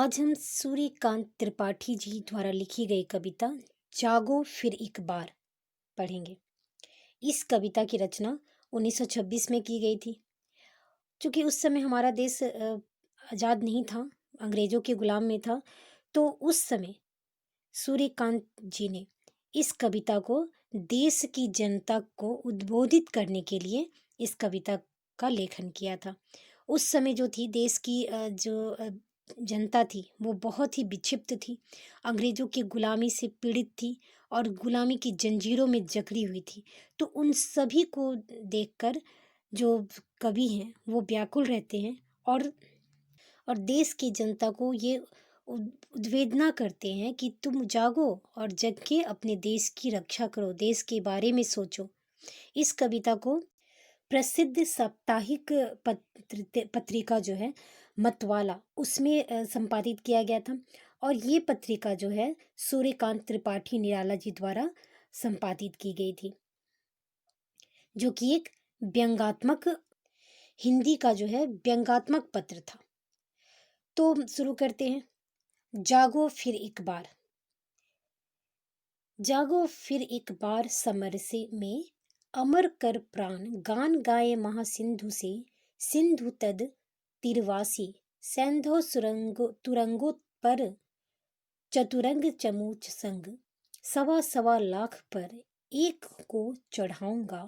आज हम सूर्यकांत त्रिपाठी जी द्वारा लिखी गई कविता जागो फिर एक बार पढ़ेंगे। इस कविता की रचना 1926 में की गई थी। क्योंकि उस समय हमारा देश आज़ाद नहीं था, अंग्रेजों के गुलाम में था। तो उस समय सूर्यकांत जी ने इस कविता को देश की जनता को उद्बोधित करने के लिए इस कविता का लेखन किया था। उस समय जो थी देश की जनता थी वो बहुत ही विक्षिप्त थी, अंग्रेजों की गुलामी से पीड़ित थी और गुलामी की जंजीरों में जकड़ी हुई थी। तो उन सभी को देखकर जो कवि हैं वो व्याकुल रहते हैं और देश की जनता को ये उद्वेदना करते हैं कि तुम जागो और जग के अपने देश की रक्षा करो, देश के बारे में सोचो। इस कविता को प्रसिद्ध साप्ताहिक पत्रिका जो है मतवाला उसमें संपादित किया गया था। और ये पत्रिका जो है सूर्यकांत त्रिपाठी निराला जी द्वारा संपादित की गई थी, जो कि एक व्यंग्यात्मक हिंदी का जो है व्यंग्यात्मक पत्र था। तो शुरू करते हैं। जागो फिर एक बार। जागो फिर एक बार समर से में अमर कर प्राण गान गाए महासिंधु से सिंधु तद तीरवासी सैंधो सुरंगो तुरंगो पर चतुरंग चमूच संग सवा सवा लाख पर एक को चढ़ाऊंगा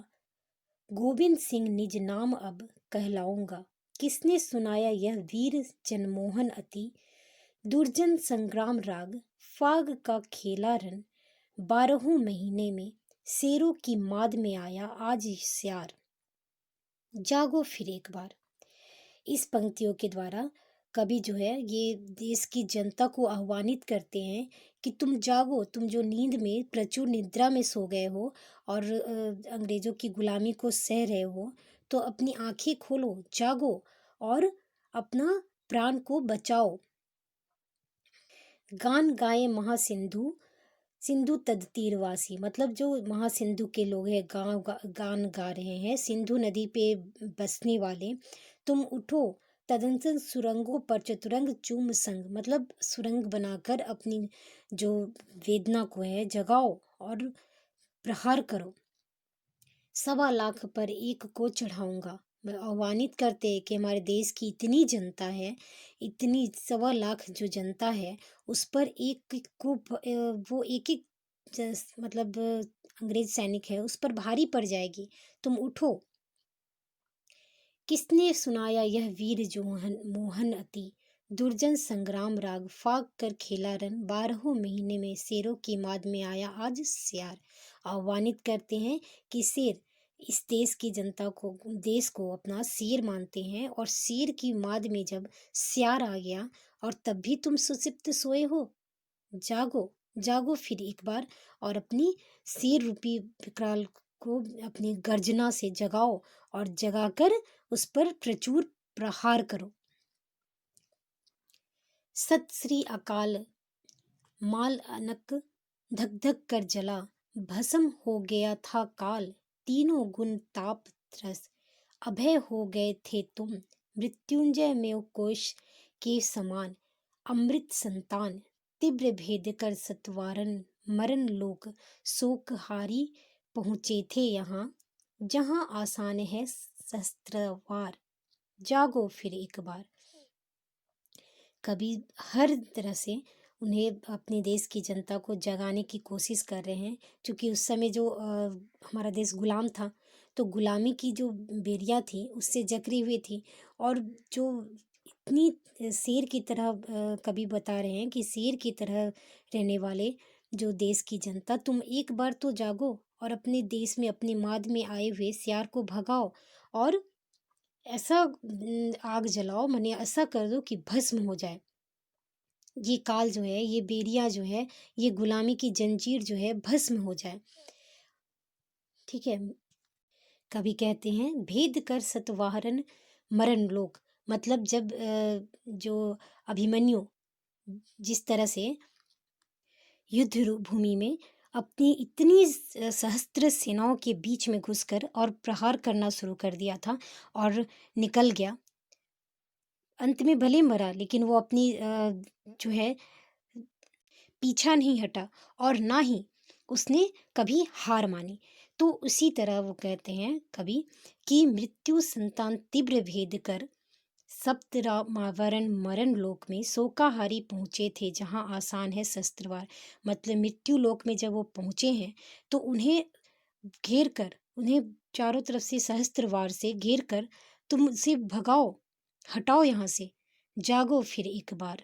गोविंद सिंह निज नाम अब कहलाऊंगा। किसने सुनाया यह वीर जनमोहन अति दुर्जन संग्राम राग फाग का खेला रन 12 महीने में शेरों की माद में आया आज श्यार। जागो फिर एक बार। इस पंक्तियों के द्वारा कवि जो है ये देश की जनता को आह्वानित करते हैं कि तुम जागो, तुम जो नींद में प्रचुर निद्रा में सो गए हो और अंग्रेजों की गुलामी को सह रहे हो, तो अपनी आंखें खोलो, जागो और अपना प्राण को बचाओ। गान गाए महासिंधु सिंधु तद तीरवासी, मतलब जो महासिंधु के लोग हैं गान गा रहे हैं, सिंधु नदी पे बसने वाले, तुम उठो तदंतर सुरंगों पर चतुरंग चूम संग, मतलब सुरंग बनाकर अपनी जो वेदना को है जगाओ और प्रहार करो। सवा लाख पर एक को चढ़ाऊंगा। आह्वानित करते हैं कि हमारे देश की इतनी जनता है, इतनी सवा लाख जो जनता है उस पर एक को वो एक एक मतलब अंग्रेज सैनिक है उस पर भारी पड़ जाएगी। तुम उठो। किसने सुनाया यह वीर जो मोहन अति दुर्जन संग्राम राग फाग कर खेला रन 12 महीने में शेरों की माद में आया आज श्यार। आह्वानित करते हैं कि शेर इस देश की जनता को, देश को अपना शेर मानते हैं और शेर की माद में जब श्यार आ गया और तब भी तुम सुषिप्त सोए हो, जागो, जागो फिर एक बार और अपनी शेर रूपी विकराल को अपनी गर्जना से जगाओ और जगाकर उस पर प्रचुर प्रहार करो। सत श्री अकाल माल अनक धक धक कर जला भस्म हो गया था काल तीनों गुण ताप त्रस अभय हो गए थे तुम मृत्युंजय में कोश के समान अमृत संतान तीव्र भेद कर सत्वारन मरण लोक शोकहारी पहुँचे थे यहाँ जहाँ आसान है शस्त्रवार। जागो फिर एक बार। कभी हर तरह से उन्हें अपने देश की जनता को जगाने की कोशिश कर रहे हैं, क्योंकि उस समय जो हमारा देश गुलाम था तो गुलामी की जो बेरिया थी उससे जकड़ी हुई थी। और जो इतनी शेर की तरह कभी बता रहे हैं कि शेर की तरह रहने वाले जो देश की जनता, तुम एक बार तो जागो और अपने देश में अपनी माद में आए हुए सियार को भगाओ और ऐसा आग जलाओ, माने ऐसा कर दो कि भस्म हो जाए। ये काल जो है, ये बेरिया जो है, ये गुलामी की जंजीर जो है भस्म हो जाए। ठीक है। कभी कहते हैं भेद कर सतवाहरन मरण लोक, मतलब जब जो अभिमन्यु जिस तरह से युद्ध भूमि में अपनी इतनी सहस्त्र सेनाओं के बीच में घुसकर और प्रहार करना शुरू कर दिया था और निकल गया, अंत में भले मरा, लेकिन वो अपनी जो है पीछा नहीं हटा और ना ही उसने कभी हार मानी। तो उसी तरह वो कहते हैं कवि कि मृत्यु संतान तीव्र भेद कर सप्तरामावरण मरण लोक में शोकाहारी पहुंचे थे, जहां आसान है शस्त्रवार। मतलब मृत्यु लोक में जब वो पहुंचे हैं तो उन्हें घेर कर, उन्हें चारों तरफ से सहस्त्र वार से घेर कर, तुम उसे भगाओ, हटाओ यहाँ से, जागो फिर एक बार।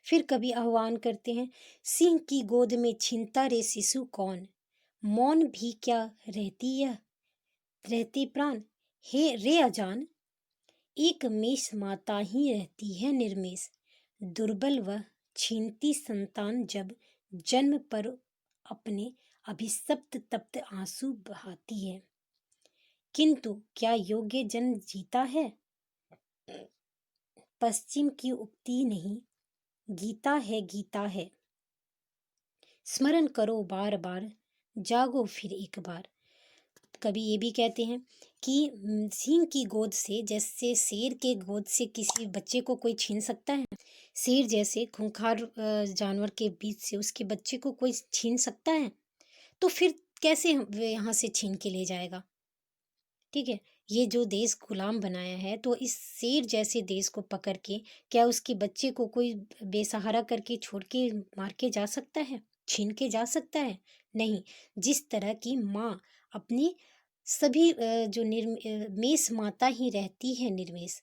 फिर कभी आह्वान करते हैं, सिंह की गोद में छीनता रे शिशु कौन, मौन भी क्या रहती यह रहते प्राण, हे रे अजान, एक मेष माता ही रहती है निर्मेष, दुर्बल वह छीनती संतान जब जन्म पर अपने अभिशप्त तप्त आंसू बहाती है। किंतु क्या योग्य जन जीता है, पश्चिम की उक्ति नहीं, गीता है गीता है, स्मरण करो बार बार, जागो फिर एक बार। कभी ये भी कहते हैं कि सिंह की गोद से, जैसे शेर के गोद से किसी बच्चे को कोई छीन सकता है, शेर जैसे खूंखार जानवर के बीच से उसके बच्चे को कोई छीन सकता है, तो फिर कैसे वे यहाँ से छीन के ले जाएगा। ठीक है, ये जो देश गुलाम बनाया है, तो इस शेर जैसे देश को पकड़ के क्या उसके बच्चे को कोई बेसहारा करके छोड़ के मार के जा सकता है, छीन के जा सकता है? नहीं। जिस तरह की माँ अपनी सभी जो मेष माता ही रहती है निर्मेष,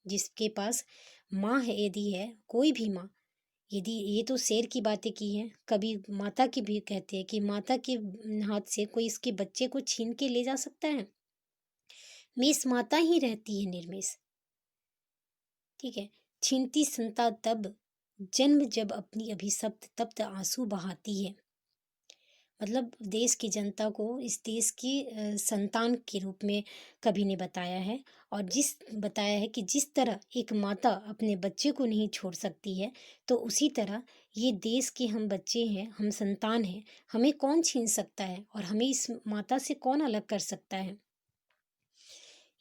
जिसके पास माँ है, यदि है कोई भी माँ, यदि ये तो शेर की बातें की हैं, कभी माता की भी कहते हैं कि माता के हाथ से कोई इसके बच्चे को छीन के ले जा सकता है? मेष माता ही रहती है निर्मेष। ठीक है, छीनती संता तब जन्म जब अपनी अभिशप्त तप्त आंसू बहाती है। मतलब देश की जनता को इस देश की संतान के रूप में कवि ने बताया है, और बताया है कि जिस तरह एक माता अपने बच्चे को नहीं छोड़ सकती है, तो उसी तरह ये देश के हम बच्चे हैं, हम संतान हैं, हमें कौन छीन सकता है और हमें इस माता से कौन अलग कर सकता है।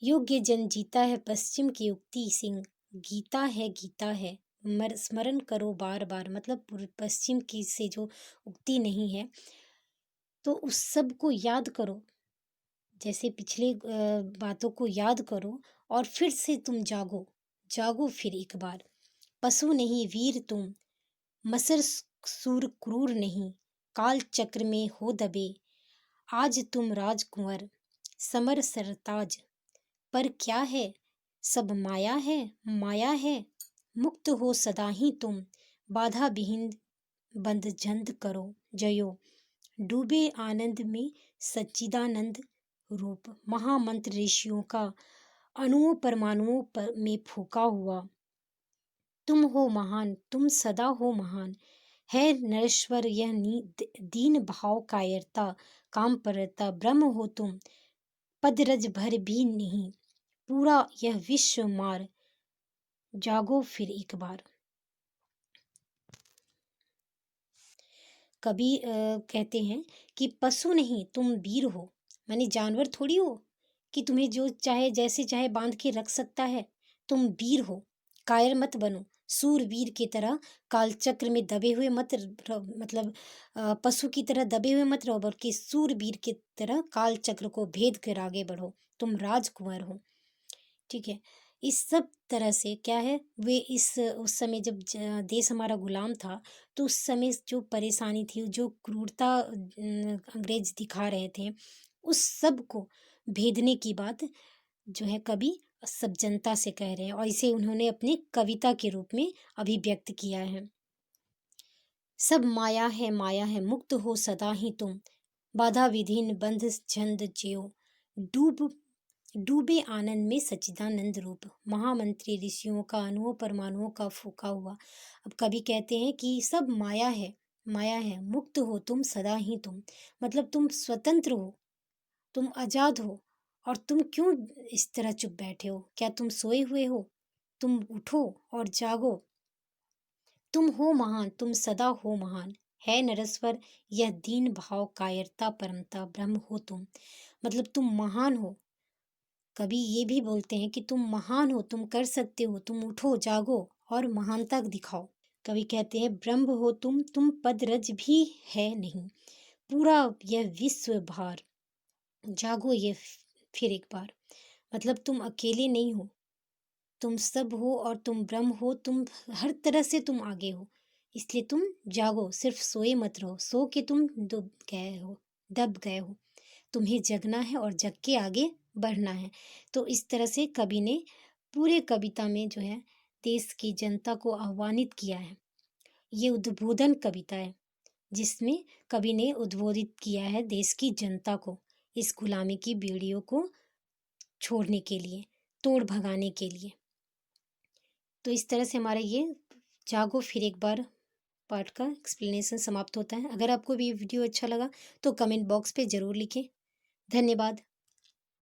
योग्य जन जीता है, पश्चिम की उक्ति सिंह, गीता है, मर स्मरण करो बार बार। मतलब पश्चिम की से जो उक्ति नहीं है, तो उस सब को याद करो, जैसे पिछले बातों को याद करो और फिर से तुम जागो, जागो फिर एक बार। पशु नहीं वीर तुम, मसर सूर क्रूर नहीं, काल चक्र में हो दबे, आज तुम राजकुंवर, समर सरताज, पर क्या है, सब माया है, माया है, मुक्त हो सदा ही तुम, बाधा विहीन बंद झंद करो जयो, डूबे आनंद में सच्चिदानंद रूप, महामंत्र ऋषियों का अणुओं परमाणुओं पर में फूका हुआ, तुम हो महान, तुम सदा हो महान, है नरेश्वर यह दीन भाव कायरता, काम परता ब्रह्म हो तुम, पदरज भर भी नहीं, पूरा यह विश्व मार, जागो फिर एक बार। कभी कहते हैं कि पशु नहीं तुम वीर हो, माने जानवर थोड़ी हो कि तुम्हें जो चाहे जैसे चाहे बांध के रख सकता है। तुम वीर हो, कायर मत बनो, सूरवीर की तरह कालचक्र में दबे हुए मत मतलब पशु की तरह दबे हुए मत रहो, बल्कि सूरवीर की तरह कालचक्र को भेद कर आगे बढ़ो, तुम राजकुंवर हो। ठीक है, इस सब तरह से क्या है, वे इस उस समय जब देश हमारा गुलाम था, तो उस समय जो परेशानी थी, जो क्रूरता अंग्रेज दिखा रहे थे, उस सब को भेदने की बात जो है कवि सब जनता से कह रहे हैं, और इसे उन्होंने अपनी कविता के रूप में अभिव्यक्त किया है। सब माया है, मुक्त हो सदा ही तुम, बाधा विधिन बंध छंद ज्यो, डूब डूबे आनंद में सच्चिदानंद रूप, महामंत्री ऋषियों का अणुओं परमाणुओं का फूका हुआ। अब कवि कहते हैं कि सब माया है, मुक्त हो तुम सदा ही तुम, मतलब तुम स्वतंत्र हो, तुम आजाद हो, और तुम क्यों इस तरह चुप बैठे हो, क्या तुम सोए हुए हो? तुम उठो और जागो, तुम हो महान, तुम सदा हो महान, है नरस्वर यह दीन भाव कायरता परमता ब्रह्म हो तुम, मतलब तुम महान हो, कवि ये भी बोलते हैं कि तुम महान हो, तुम कर सकते हो, तुम उठो जागो और महानता दिखाओ। कवि कहते हैं ब्रह्म हो तुम पदरज भी है नहीं, पूरा यह विश्व भार, जागो ये फिर एक बार। मतलब तुम अकेले नहीं हो, तुम सब हो और तुम ब्रह्म हो, तुम हर तरह से तुम आगे हो, इसलिए तुम जागो, सिर्फ सोए मत रहो, सो के तुम दब गए हो, तुम्हें जगना है और जग के आगे बढ़ना है। तो इस तरह से कवि ने पूरे कविता में जो है देश की जनता को आह्वानित किया है। ये उद्बोधन कविता है जिसमें कवि ने उद्बोधित किया है देश की जनता को इस गुलामी की बेड़ियों को छोड़ने के लिए, तोड़ भगाने के लिए। तो इस तरह से हमारा ये जागो फिर एक बार पार्ट का एक्सप्लेनेशन समाप्त होता है। अगर आपको भी ये वीडियो अच्छा लगा तो कमेंट बॉक्स पे ज़रूर लिखें। धन्यवाद।